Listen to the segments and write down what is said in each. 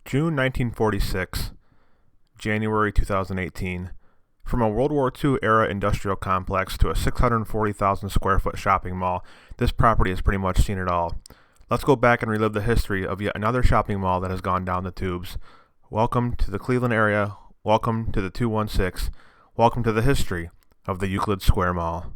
June 1946, January 2018. From a World War II era industrial complex to a 640,000 square foot shopping mall, this property has pretty much seen it all. Let's go back and relive the history of yet another shopping mall that has gone down the tubes. Welcome to the Cleveland area. Welcome to the 216. Welcome to the history of the Euclid Square Mall.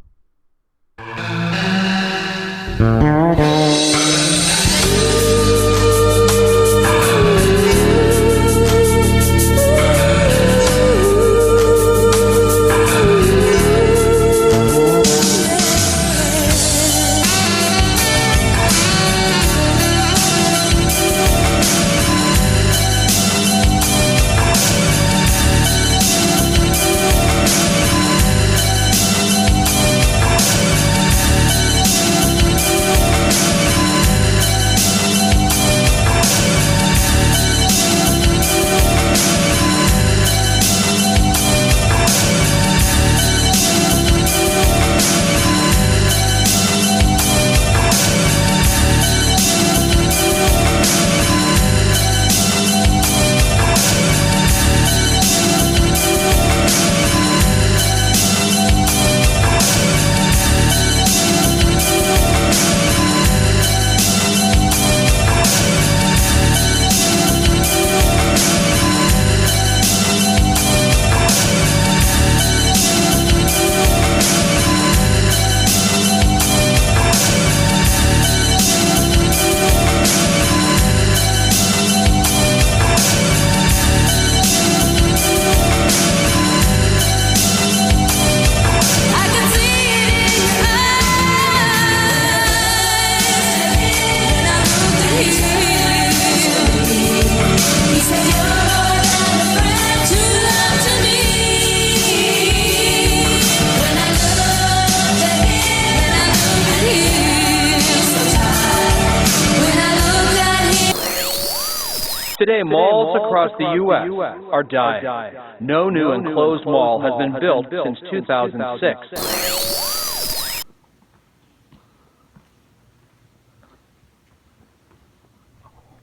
Today, malls across the U.S. are dying. No new enclosed mall has been built since 2006.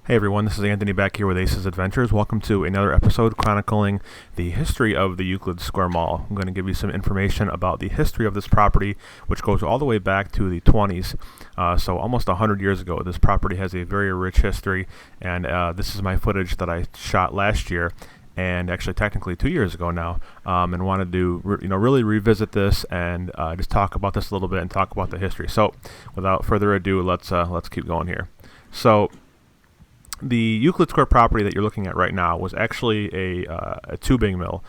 Hey everyone, this is Anthony back here with Ace's Adventures. Welcome to another episode chronicling the history of the Euclid Square Mall. I'm going to give you some information about the history of this property, which goes all the way back to the 20s, so almost 100 years ago. This property has a very rich history, and this is my footage that I shot last year, and actually technically 2 years ago now, and wanted to really revisit this and just talk about this a little bit and talk about the history. So without further ado, let's keep going here. So the Euclid Square property that you're looking at right now was actually a tubing mill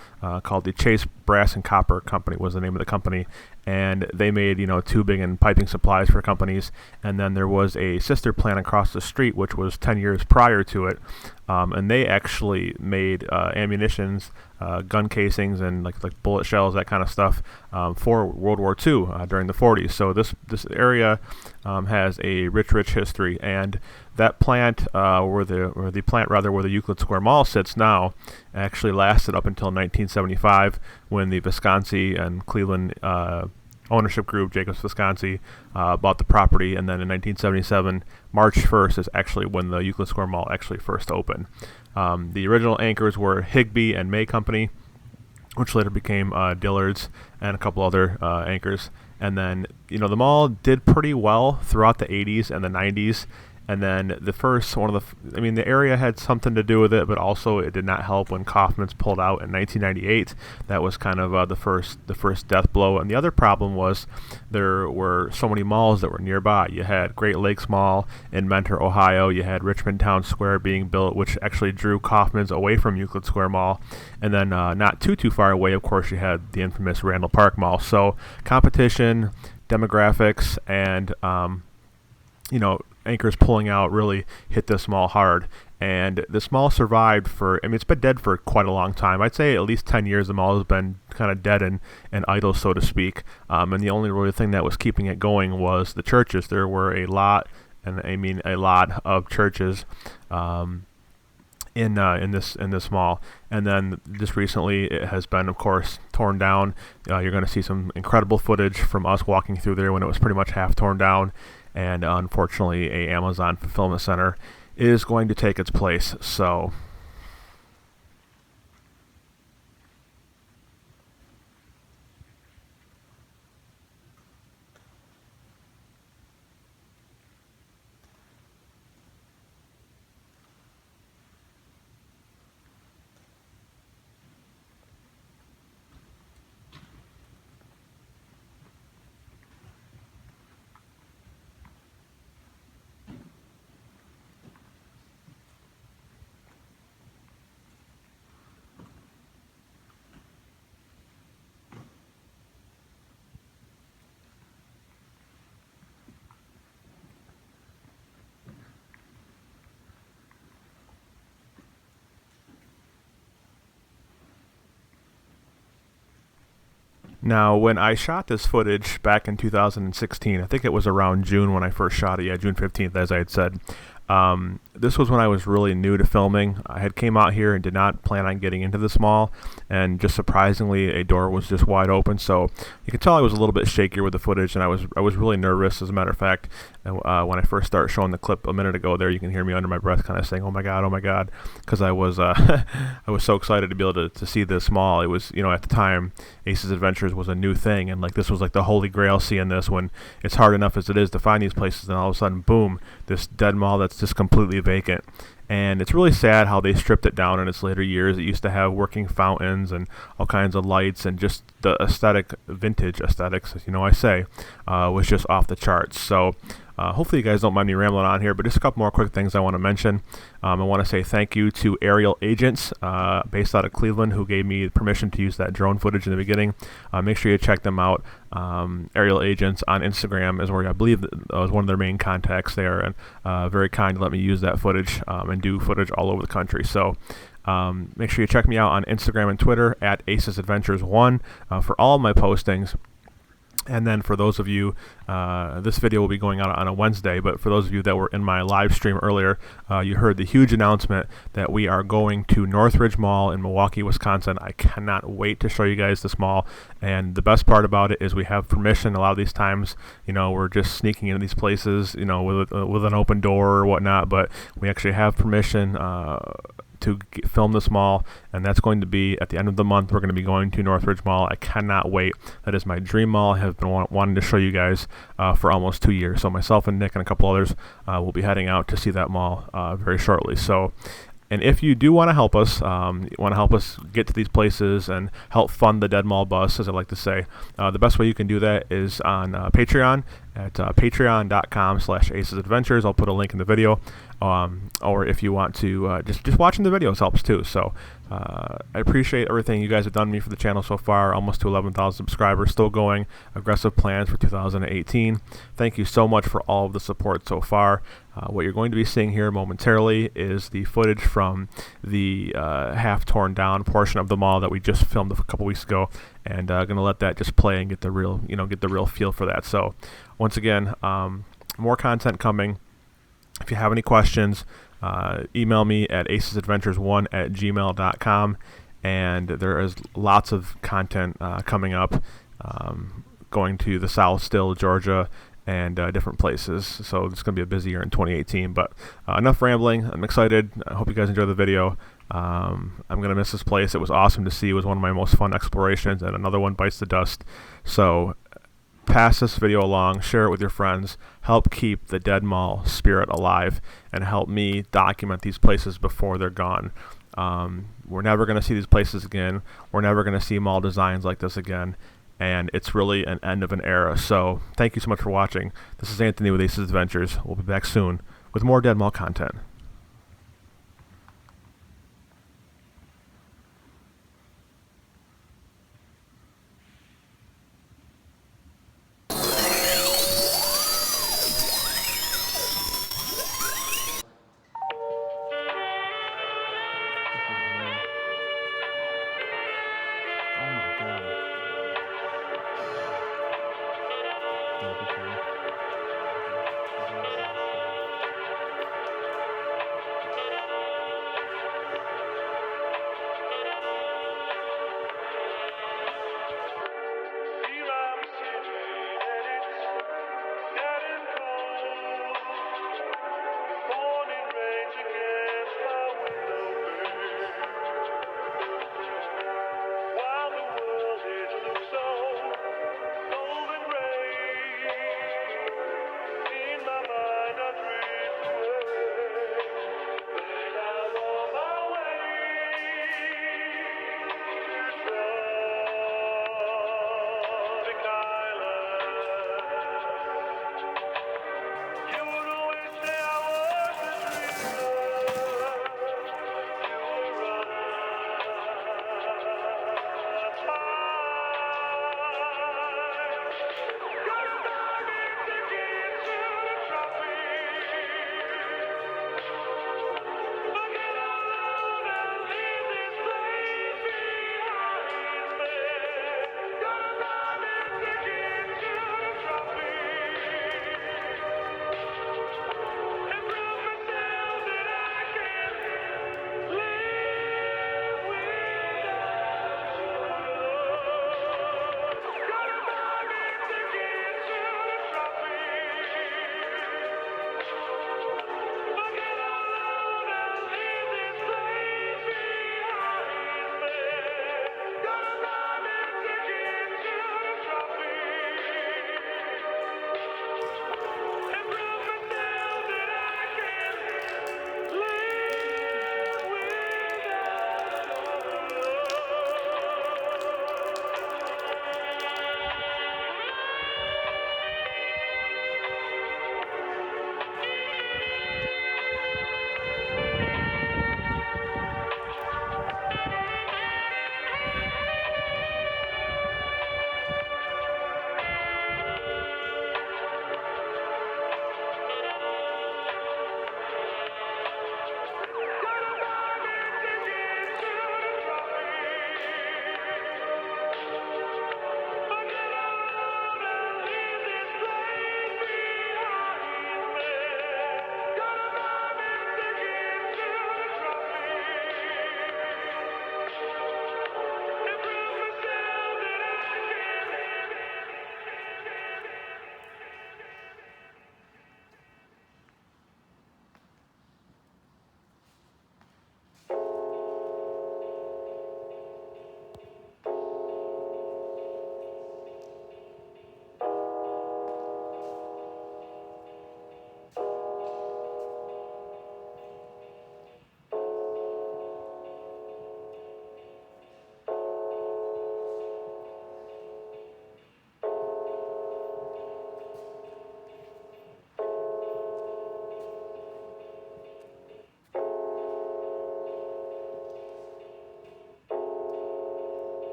called the Chase Brass and Copper Company was the name of the company, and they made tubing and piping supplies for companies. And then there was a sister plant across the street which was 10 years prior to it, and they actually made ammunitions, gun casings, and like bullet shells, that kind of stuff, for World War II during the 40s. So this area has a rich history, and that plant, where the Euclid Square Mall sits now, actually lasted up until 1975, when the Visconti and Cleveland ownership group, Jacobs Visconti, bought the property. And then in 1977, March 1st is actually when the Euclid Square Mall actually first opened. The original anchors were Higbee and May Company, which later became Dillard's, and a couple other anchors. And then the mall did pretty well throughout the 80s and the 90s. And then the area had something to do with it, but also it did not help when Kaufman's pulled out in 1998. That was kind of the first death blow. And the other problem was there were so many malls that were nearby. You had Great Lakes Mall in Mentor, Ohio. You had Richmond Town Square being built, which actually drew Kaufman's away from Euclid Square Mall. And then not too far away, of course, you had the infamous Randall Park Mall. So competition, demographics, and anchors pulling out really hit this mall hard. And this mall survived it's been dead for quite a long time. I'd say at least 10 years the mall has been kind of dead and idle, so to speak. And the only really thing that was keeping it going was the churches. There were a lot of churches in this mall. And then just recently it has been, of course, torn down. You're going to see some incredible footage from us walking through there when it was pretty much half torn down. And unfortunately, a Amazon fulfillment center is going to take its place. So Now, when I shot this footage back in 2016, I think it was around June when I first shot it. Yeah, June 15th, as I had said. This was when I was really new to filming. I had came out here and did not plan on getting into this mall, and just surprisingly, a door was just wide open. So you could tell I was a little bit shakier with the footage, and I was really nervous. As a matter of fact, when I first started showing the clip a minute ago, there you can hear me under my breath, kind of saying, "Oh my God," because I was I was so excited to be able to see this mall. It was, at the time, Ace's Adventures was a new thing, and like this was like the holy grail. Seeing this when it's hard enough as it is to find these places, and all of a sudden, boom, this dead mall that's just completely vacant. And it's really sad how they stripped it down in its later years. It used to have working fountains and all kinds of lights, and just the vintage aesthetics, was just off the charts. So hopefully you guys don't mind me rambling on here, but just a couple more quick things I want to mention. I want to say thank you to Aerial Agents, based out of Cleveland, who gave me permission to use that drone footage in the beginning. Make sure you check them out. Aerial Agents on Instagram is where I believe that was one of their main contacts there, and very kind to let me use that footage and do footage all over the country. So make sure you check me out on Instagram and Twitter at Aces Adventures 1 for all of my postings. And then for those of you, this video will be going out on a Wednesday, but for those of you that were in my live stream earlier, you heard the huge announcement that we are going to Northridge Mall in Milwaukee, Wisconsin. I cannot wait to show you guys this mall. And the best part about it is we have permission. A lot of these times, we're just sneaking into these places, with an open door or whatnot, but we actually have permission to film this mall, and that's going to be at the end of the month. We're going to be going to Northridge Mall. I cannot wait. That is my dream mall. I have been wanting to show you guys for almost 2 years. So myself and Nick and a couple others will be heading out to see that mall very shortly. So, and if you do want to help us, get to these places and help fund the Dead Mall Bus, as I like to say, the best way you can do that is on Patreon at patreon.com/acesadventures. I'll put a link in the video. Or if you want to, just watching the videos helps too. So I appreciate everything you guys have done to me for the channel so far. Almost to 11,000 subscribers, still going. Aggressive plans for 2018. Thank you so much for all of the support so far. What you're going to be seeing here momentarily is the footage from the half torn down portion of the mall that we just filmed a couple weeks ago, and going to let that just play and get the real feel for that. So once again, more content coming. If you have any questions, email me at acesadventures1@gmail.com, and there is lots of content coming up, going to the South still, Georgia, and different places. So it's going to be a busy year in 2018, but enough rambling. I'm excited. I hope you guys enjoy the video. I'm going to miss this place. It was awesome to see. It was one of my most fun explorations, and another one bites the dust. So pass this video along, share it with your friends, help keep the Dead Mall spirit alive, and help me document these places before they're gone. We're never going to see these places again. We're never going to see mall designs like this again, and it's really an end of an era. So thank you so much for watching. This is Anthony with Ace's Adventures. We'll be back soon with more Dead Mall content.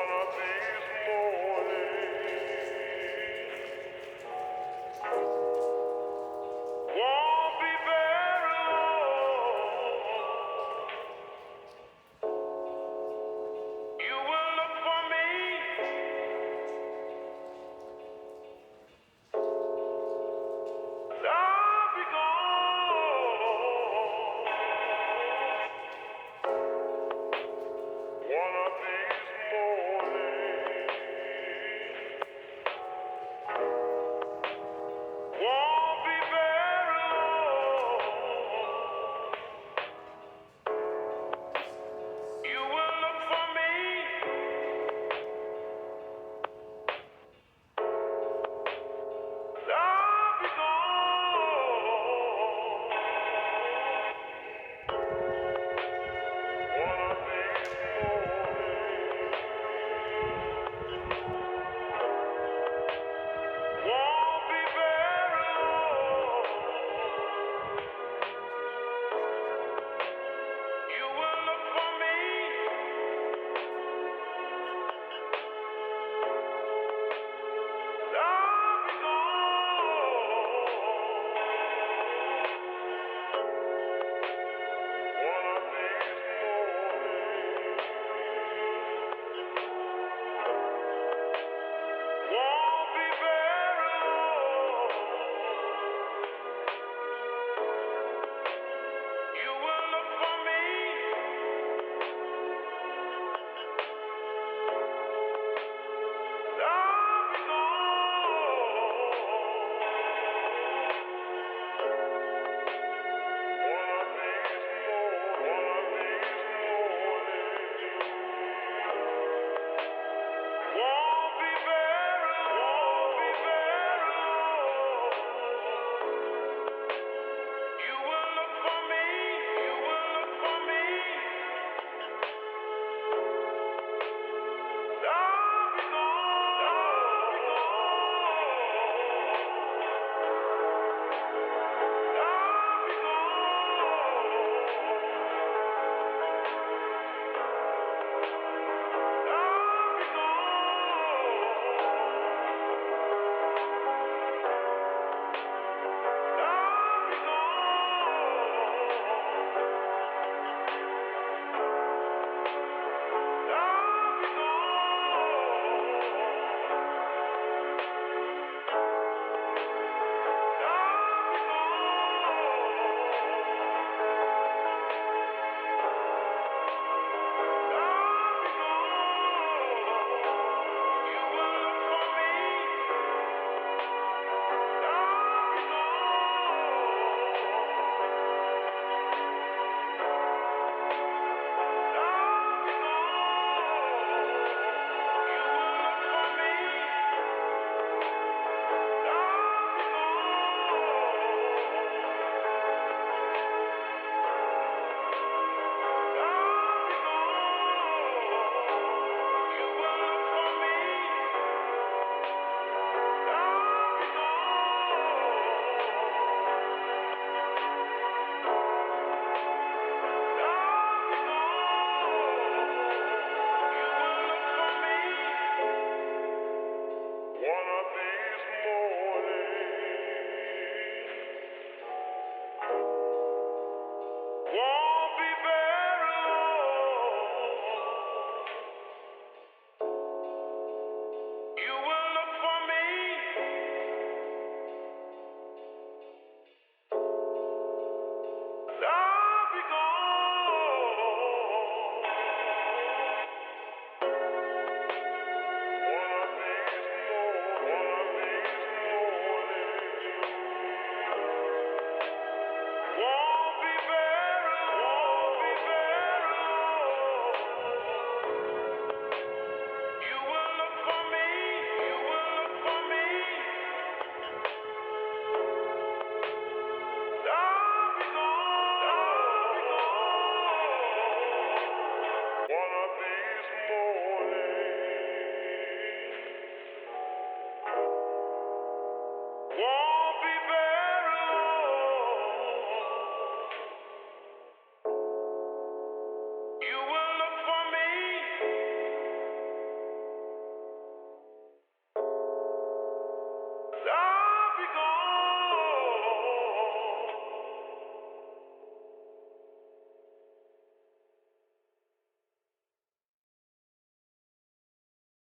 wanna be